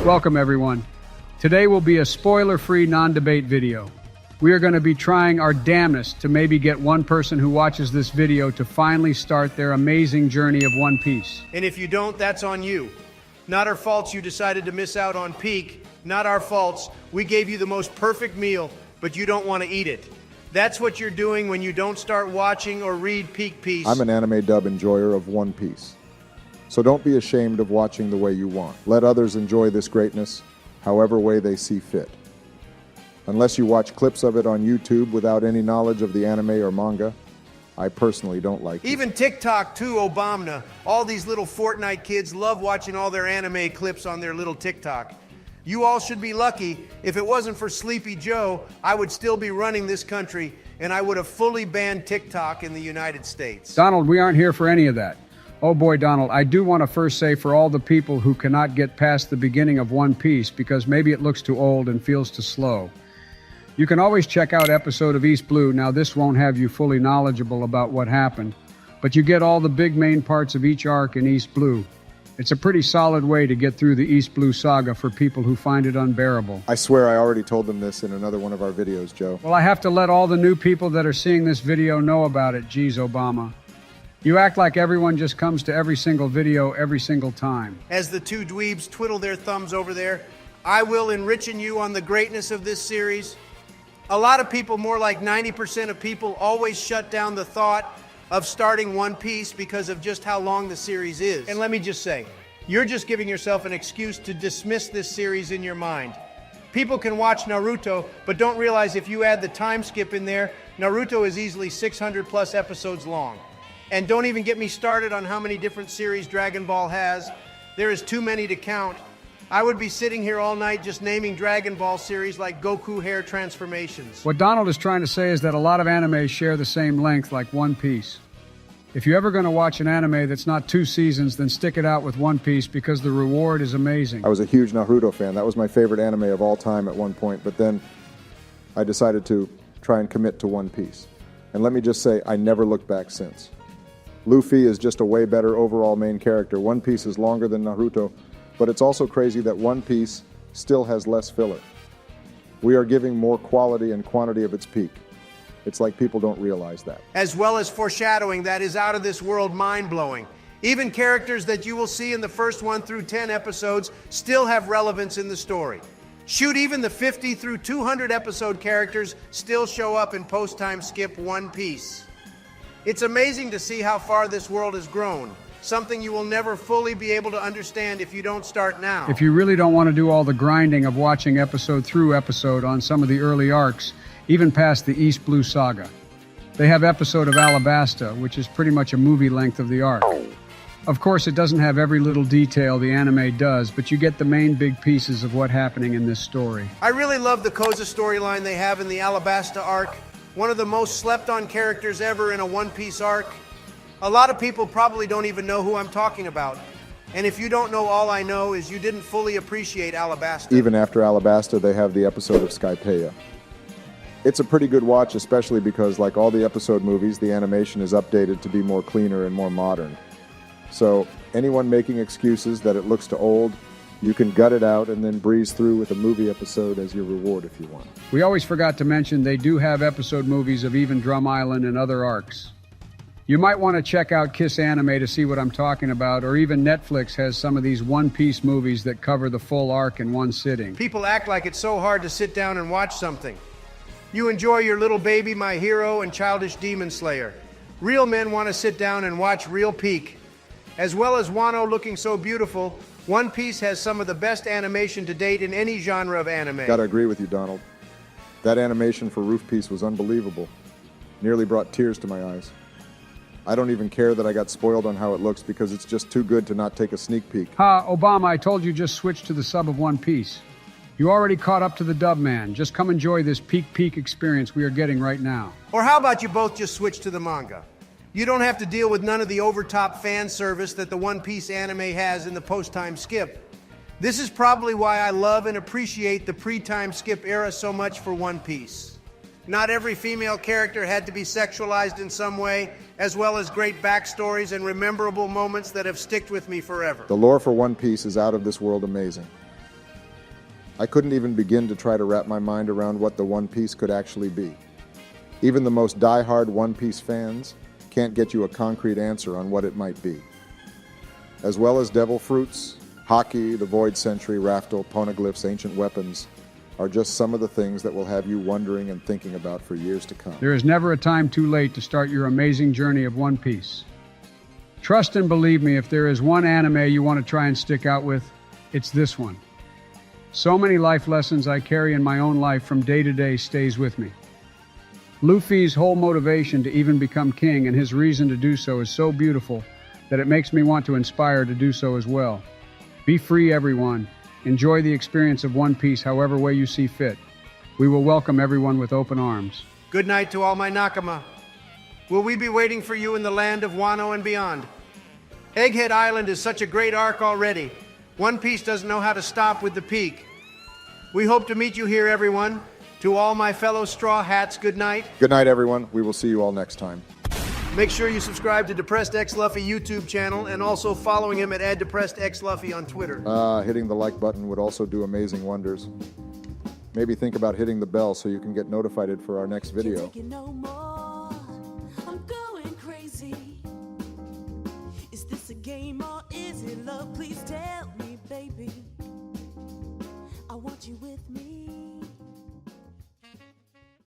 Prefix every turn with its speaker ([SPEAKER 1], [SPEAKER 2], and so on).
[SPEAKER 1] Welcome everyone. Today will be a spoiler-free non-debate video. We are going to be trying our damnedest to maybe get one person who watches this video to finally start their amazing journey of One Piece.
[SPEAKER 2] And if you don't, that's on you. Not our faults you decided to miss out on Peak. Not our faults. We gave you the most perfect meal, but you don't want to eat it. That's what you're doing when you don't start watching or read Peak Piece.
[SPEAKER 3] I'm an anime dub enjoyer of One Piece. So don't be ashamed of watching the way you want. Let others enjoy this greatness, however way they see fit. Unless you watch clips of it on YouTube without any knowledge of the anime or manga, I personally don't like it.
[SPEAKER 2] Even TikTok too, Obama. All these little Fortnite kids love watching all their anime clips on their little TikTok. You all should be lucky. If it wasn't for Sleepy Joe, I would still be running this country, and I would have fully banned TikTok in the United States.
[SPEAKER 1] Donald, we aren't here for any of that. Oh boy, Donald, I do want to first say for all the people who cannot get past the beginning of One Piece because maybe it looks too old and feels too slow. You can always check out episode of East Blue. Now this won't have you fully knowledgeable about what happened, but you get all the big main parts of each arc in East Blue. It's a pretty solid way to get through the East Blue saga for people who find it unbearable.
[SPEAKER 3] I swear I already told them this in another one of our videos, Joe.
[SPEAKER 1] Well, I have to let all the new people that are seeing this video know about it. Geez, Obama. You act like everyone just comes to every single video every single time.
[SPEAKER 2] As the two dweebs twiddle their thumbs over there, I will enrichen you on the greatness of this series. A lot of people, more like 90% of people, always shut down the thought of starting One Piece because of just how long the series is. And let me just say, you're just giving yourself an excuse to dismiss this series in your mind. People can watch Naruto, but don't realize if you add the time skip in there, Naruto is easily 600 plus episodes long. And don't even get me started on how many different series Dragon Ball has. There is too many to count. I would be sitting here all night just naming Dragon Ball series like Goku hair transformations.
[SPEAKER 1] What Donald is trying to say is that a lot of animes share the same length like One Piece. If you're ever going to watch an anime that's not 2 seasons, then stick it out with One Piece because the reward is amazing.
[SPEAKER 3] I was a huge Naruto fan. That was my favorite anime of all time at one point, but then I decided to try and commit to One Piece. And let me just say, I never looked back since. Luffy is just a way better overall main character. One Piece is longer than Naruto, but it's also crazy that One Piece still has less filler. We are giving more quality and quantity of its peak. It's like people don't realize that.
[SPEAKER 2] As well as foreshadowing that is out of this world mind-blowing. Even characters that you will see in the first 1 through 10 episodes still have relevance in the story. Shoot, even the 50 through 200 episode characters still show up in post-time skip One Piece. It's amazing to see how far this world has grown, something you will never fully be able to understand if you don't start now.
[SPEAKER 1] If you really don't want to do all the grinding of watching episode through episode on some of the early arcs, even past the East Blue saga, they have episode of Alabasta, which is pretty much a movie length of the arc. Of course, it doesn't have every little detail the anime does, but you get the main big pieces of what's happening in this story.
[SPEAKER 2] I really love the Koza storyline they have in the Alabasta arc. One of the most slept-on characters ever in a One Piece arc. A lot of people probably don't even know who I'm talking about. And if you don't know, all I know is you didn't fully appreciate Alabasta.
[SPEAKER 3] Even after Alabasta, they have the episode of Skypiea. It's a pretty good watch, especially because, like all the episode movies, the animation is updated to be more cleaner and more modern. So anyone making excuses that it looks too old, you can gut it out and then breeze through with a movie episode as your reward if you want.
[SPEAKER 1] We always forgot to mention they do have episode movies of even Drum Island and other arcs. You might want to check out Kiss Anime to see what I'm talking about, or even Netflix has some of these One Piece movies that cover the full arc in one sitting.
[SPEAKER 2] People act like it's so hard to sit down and watch something. You enjoy your Little Baby, My Hero, and Childish Demon Slayer. Real men want to sit down and watch real Peak. As well as Wano looking so beautiful, One Piece has some of the best animation to date in any genre of anime.
[SPEAKER 3] Gotta agree with you, Donald. That animation for Roof Piece was unbelievable. Nearly brought tears to my eyes. I don't even care that I got spoiled on how it looks because it's just too good to not take a sneak peek.
[SPEAKER 1] Ha, Obama, I told you just switch to the sub of One Piece. You already caught up to the dub, man. Just come enjoy this peak experience we are getting right now.
[SPEAKER 2] Or how about you both just switch to the manga? You don't have to deal with none of the overtop fan service that the One Piece anime has in the post-time skip. This is probably why I love and appreciate the pre-time skip era so much for One Piece. Not every female character had to be sexualized in some way, as well as great backstories and memorable moments that have sticked with me forever.
[SPEAKER 3] The lore for One Piece is out of this world amazing. I couldn't even begin to try to wrap my mind around what the One Piece could actually be. Even the most die-hard One Piece fans can't get you a concrete answer on what it might be. As well as devil fruits, Haki, the Void Century, Raftel, Poneglyphs, ancient weapons are just some of the things that will have you wondering and thinking about for years to come.
[SPEAKER 1] There is never a time too late to start your amazing journey of One Piece. Trust and believe me, if there is one anime you want to try and stick out with, it's this one. So many life lessons I carry in my own life from day to day stays with me. Luffy's whole motivation to even become king and his reason to do so is so beautiful that it makes me want to inspire to do so as well. Be free, everyone. Enjoy the experience of One Piece however way you see fit. We will welcome everyone with open arms.
[SPEAKER 2] Good night to all my Nakama. Will we be waiting for you in the land of Wano and beyond? Egghead Island is such a great arc already. One Piece doesn't know how to stop with the peak. We hope to meet you here, everyone. To all my fellow Straw Hats, good night.
[SPEAKER 3] Good night, everyone. We will see you all next time.
[SPEAKER 2] Make sure you subscribe to Depressed X Luffy YouTube channel and also following him at @DepressedXLuffy on Twitter.
[SPEAKER 3] Hitting the like button would also do amazing wonders. Maybe think about hitting the bell so you can get notified for our next video.